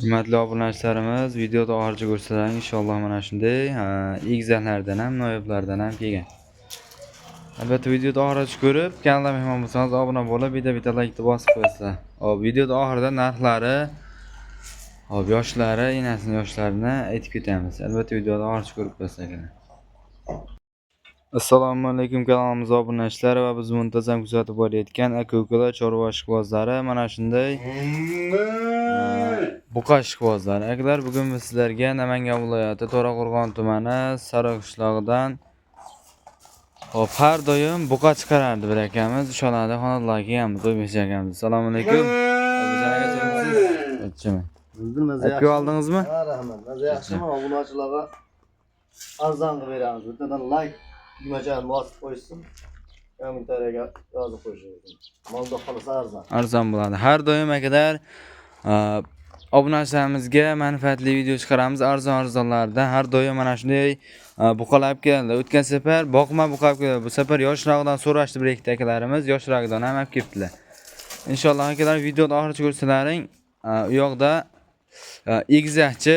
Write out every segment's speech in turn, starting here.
Hurmatli obunachilarimiz, videoda oxirigacha ko'rsalaring inshaalloh mana shunday egizaklardan ham, noyoblardan ham kelgan. Albatta videoda oxirigacha ko'rib, kanalga mehmon bo'lsangiz obuna bo'lib, bitta like bosib qo'yasizlar. Hop, videoda oxirida narxlari, hop yoshlari, enasining yoshlarini aytib ketamiz. Albatta videoda oxirigacha ko'rib qo'yasizlar. Assalomu alaykum kanalimiz obunachilari va biz muntazam kuzatib borayotgan aka-ukalar, chorva ishqibozlari mana shunday buqa ishqibozlari. Akalar, bugun biz sizlarga Namangan viloyati To'raqo'rg'on tumani Sariqqishloqdan hop har doim buqa chiqarardi bir akamiz. O'shalarda xonadonlarga kelganmiz, to'ymish akamiz. Assalomu alaykum. Aka oldingizmi? Ha, rahmat. Yaxshimi? Obunachilarga arzon qilib beramiz. Bittadan like tugmachani bosib qo'ysin. Kommentariyaga yozib qo'yishingiz. Molda qolsa arzon. Arzon bo'ladi. Har doim akalar obunachilarimizga manfaatli video chiqaramiz. Arzon-arzonlarda har doim mana shunday buqalab keldi. O'tgan safar boqma buqalab keldi. Bu safar yoshroqdan so'rashdi bir ikkita akalarimiz, yoshroqdan ham olib kelibdilar. Inshaalloh akalar videoni oxirigacha ko'rsalaring, u yoqda egizakchi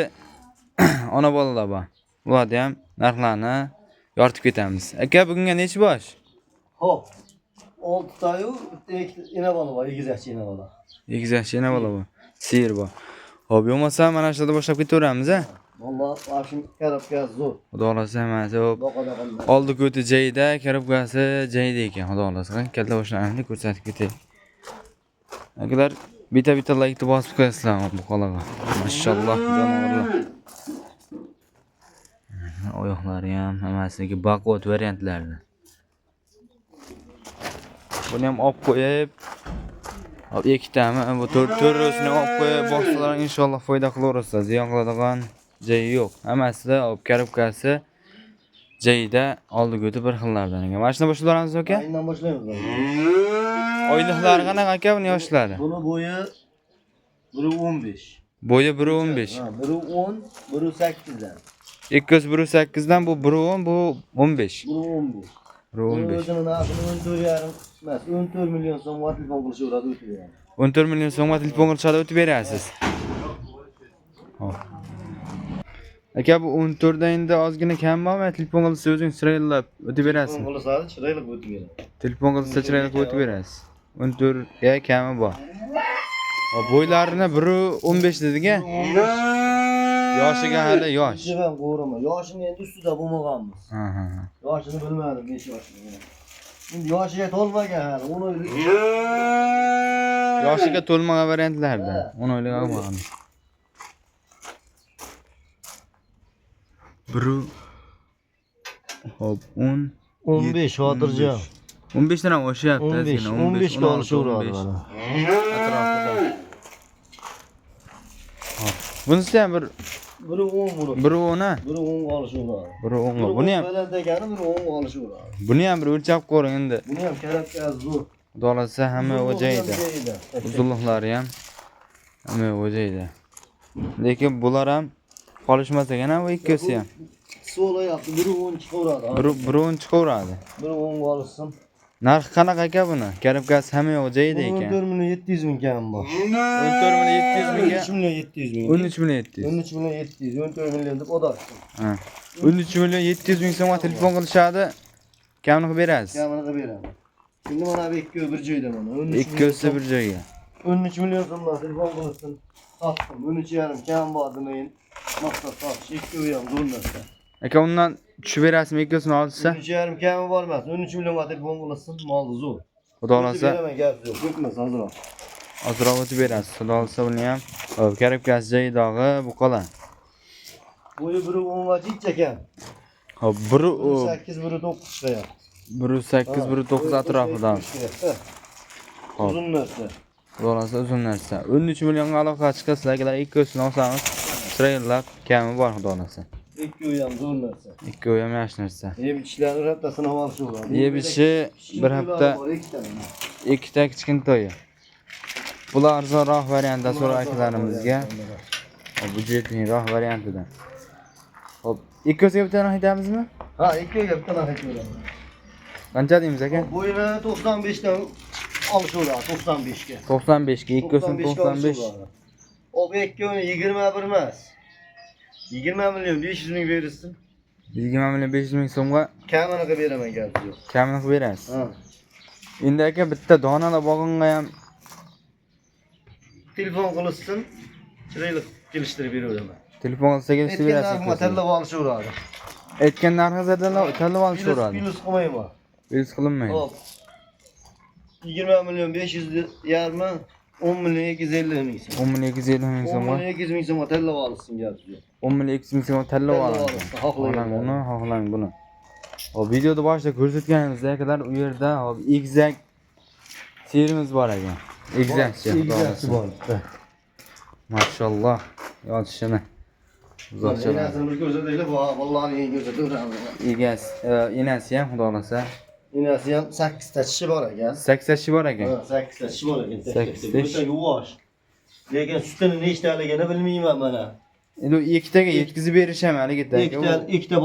ona bolalar bor. Ularni ham narxlarini yoritib ketamiz. Aka, bugunga necha bosh? Hop. 6 tayu, bitta ena bola bor, egizakchi ena bola. Egizakchi ena bola bor. Sir bor. Hop, bo'lmasa mana shu yerda boshlab ketaveramiz, a? Valloh, mashina karobkasi zo'r. Xudo xolasa hammasi hop. Boqada Oldi ko'ti joyida, karobkasi joyida ekan, xudo xolasa. Kalta boshlarini ko'rsatib ketaylik. Akalar, bitta like bosib qo'yasizlar bu qolaga. Mashalloh, jonivorlar. Oyoqlari ham hammasiga baquvvat variantlardan. Buni ham olib qo'yib, hop ikkitami, bu to'rtasini olib qo'yib, boshqalar inshaalloh foyda qilaverasiz. Ziyon qiladigan joyi yo'q. Hammasida hop karobkasi joyida, oldi ko'ti bir xillardan ekan. Mashina boshlaymiz aka? Aynan boshlaymiz. Oyliklari qanaqa aka buni yoshlari? Buni bo'yi 1.15. Bo'yi 1.15. Ha, 1.10, 1.8dan. Ikkisi 1.8 dan, bu 1.10, bu 15. 1.15. 1.15. O'zini narxini 14,5 emas, 14 million so'm telefon qilishaveradi o'tib beradi. 14 million so'mga telefon qilishadi, o'tib berasiz. Hop. Aka, bu 14 dan endi ozgina kam bormi? Telefon qilsa o'zing chiroylab o'tib berasiz. Telefon qilsa chiroylab o'tib beradi. Telefon qilsa chiroylab o'tib berasiz. 14 ga kami bor. Hop, bo'ylarini 1.15 dediga. Yoshiga hali yosh. Jig'am qo'rama. Yoshini endi ustida bo'lmaganmiz. Ha. Yoshini bilmadim, 5 yoshini. Endi yoshiga to'lmagan hali, 10 oylik. Yoshiga to'lmagan variantlarda. 10 oylik olmagan. Hop, 15 xotirjam. 15 dan ham oshyapti, 15 ga olishaveradi mana. Atrofida. Hop. Bunisi ham 1.10 buni. 1.10 a? 1.10 ga olishaveradi. 1.10 ga. Buni ham degani 1.10 ga olishaveradi. Buni ham bir o'lchab ko'ring endi. Buni ham karobkasi zo'r. Xudo xolasa hamma joyida. Uzunliklari ham hamma joyida. Lekin bular ham qolishmas ekan bu ikkisi ham. So'layapti, 1.10 chiqaveradi. 1.10 chiqaveradi. 1.10 ga olishsin. Narxi qanaqa aka buni? Karobkasi hamma joyida ekan. 14 million 700 ming kam bor. 14 million 700 mingga. 13 million 700 ming. 13 million 700. 13 million 700, 14 million deb odashdi. Ha. 13 million 700 ming so'mga telefon qilishadi. Kamini qilib berasiz. Kamini qilib beraman. Endi mana bu ikkovi bir joyda mana. Ikkisi bir joyga. 13 million so'mdan telefon qilsin. Sotdim. 13,5 kam bor demayin. Maqsad sotish ikkovi ham zo'rnasa. Aka, undan tushib berasizmi ikkisini olsa? 13,5 kami bor emas. 13 millionga telefon qilsin, molni zo'r. Xudo xolasa beraman, gap yo'q. Ko'pmas hozirroq. ozroq o'tib berasiz. Xudo xolasa buni ham karobkasi joyidagi buqalar. Bo'yi 1.10 va jicha kam. Hop, 1.8, 1.9 chiqyapti. 1.8, 1.9 atrofida. Hop. Uzun narsa. Xudo xolasa uzun narsa. 13 millionga aloqa chiqsa, sizlarga ikkisini olsangiz, chiroylab kami bor xudo xolasa. Ikkovi ham zo'r narsa. Ikkovi ham yaxshi narsa. Yeb ishlarni rattasini olishadi. Yeb ishi bir hafta ikkita kichkintoyi. Bular arzonroq variantda so'ra akalarimizga. Bu jepinroq variantidan. Hop, ikkisiga bitta narx aytamizmi? Ha, ikkoviga bitta narx aytamiz. Qancha deymiz aka? Bo'yini 95 dan olishaveradi, 95 ga. 95 ga, ikkisini 95. O bekliyor 21 emas. 20 milyon 500 ming verirsin. 20 milyon 500 ming so'mga Kamini qilib beraman gap yo'q. kamini qilib berasiz. Ha. Endi aka bitta donala bog'inga ham Telefon qilishsin. Chiroyli kelishtirib beraveraman. telefon qilsa kelishtirib Aytgan narximga berasiz. tanlab olishaveradi. Aytgan narxingizni tanlab olishaveradi. Plus qilmayman. Biz qilinmaydi. Hop. 20 milyon 500 yarmi 10 milyon 250 ming so'm. 10 milyon 250 ming 10 so'mga milyon 200 ming so'mga tanlab olishsin gap yo'q. 10 milyon 200 ming so'mga tanlab Tanlab olasiz. olasiz, xohlagan Xohlang buni, xohlang buni. Hop videoda boshida ko'rsatganimizdek u yerda hop egizak terimiz bor ekan. Egizakchi. Egizakchi bor. Mashalloh. Yotishini. Uzoqchalar. Enasini bir ko'rsataylik, vallahi eng ko'rsataveramiz. Egas, enasi ham xudo xolasa Enasi ham 8 ta tishi bor ekan. 8 tashi bor ekan. 8 ta tishi bor ekan. 8 tish. O'ta yuvosh. Lekin sutini nechtaligini bilmayman mana. Endi u ikkitaga yetkazib berish ham haligida. Ikkita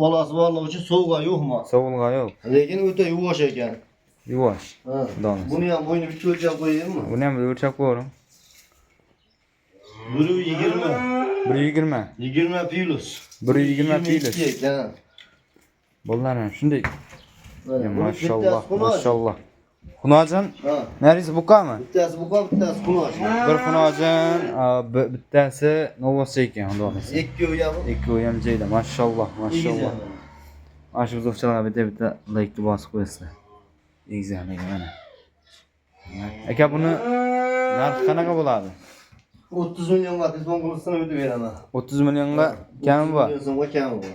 bolasi borligi uchun sovg'a yo'qmi? Sovulg'a yo'q. Lekin o'ta yuvosh ekan. Yuvosh. Ha. Donasi. Buni ham bo'yni bitta o'lchab qo'yaymi? Buni ham bir o'lchab ko'ring. 120. 120. 20 plus. 120 plus. ekan. Bo'llarim shunday. Mana Mashalloh, mashalloh. Xunojin, Ha. narisi buqami? Bittasi buqa, bittasi quloch. Bir xunojin, bittasi novosi ekan, xudo xolasa. Ikkovi ham Ikkovi ham joyda. Mashalloh, mashalloh. Mana shu buzoqchalarga bitta like bosib qo'yasizlar. Egizaklarga mana. Aka buni narxi qanaqa bo'ladi? 30 millionga telefon qilishsin o'tib beraman. 30 millionga kami bor. 30 million so'mga kami bor.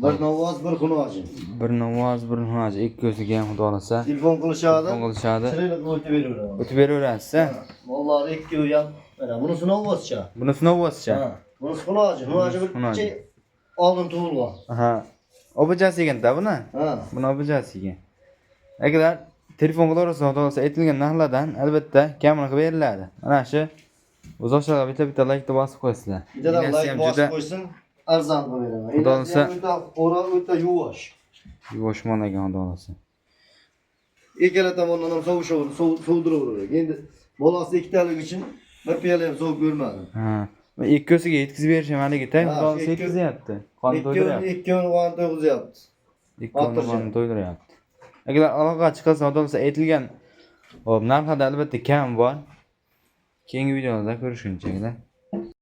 Bir novoz, bir xunojin. Bir novoz, bir xunoj, ikkosiga ham xudo xolasa Telefon qilishadi. telefon qilishadi. Chiroyli qilib o'tib beraman. O'tib beraverasiz-a? Vallahi ikkovi ham mana bunisi novozcha. Bunisi novozcha. Ha. Bunisi xunojin. Xunojin bir Xunojin. oldin tug'ilgan. Aha. Obijasi ekan-da buni. Ha. Buni obijasi ekan. Agar telefon qilaversa, xudo xolasa aytilgan narxlardan albatta kamini qilib beriladi. Mana shu uzoqchalarga bitta like bosib qo'yasizlar. Bittadan Enasi like ham bosib juda qo'ysin, arzon qilib beraman. Xudo olsa- o'ta yuvosh. yuvoshmon ekan xudo xolasa. Ikkala tomondan ham sovdiraveradi. Endi bolasi ikkitalik uchun bir piyola ham sovib ko'rmadim. Ha. Va ikkosiga yetkazib berish ham haligi tay, Ha, xudo xolasa yetkazyapti. Qon to'ydiryapti. Ikkovini qon to'yg'izyapti. Ikkoni qon to'ydiryapti. Agar aloqa chiqarsa, xudo xolasa aytilgan hop narxlarda albatta kam bor. Keyingi videolarda ko'rishguncha.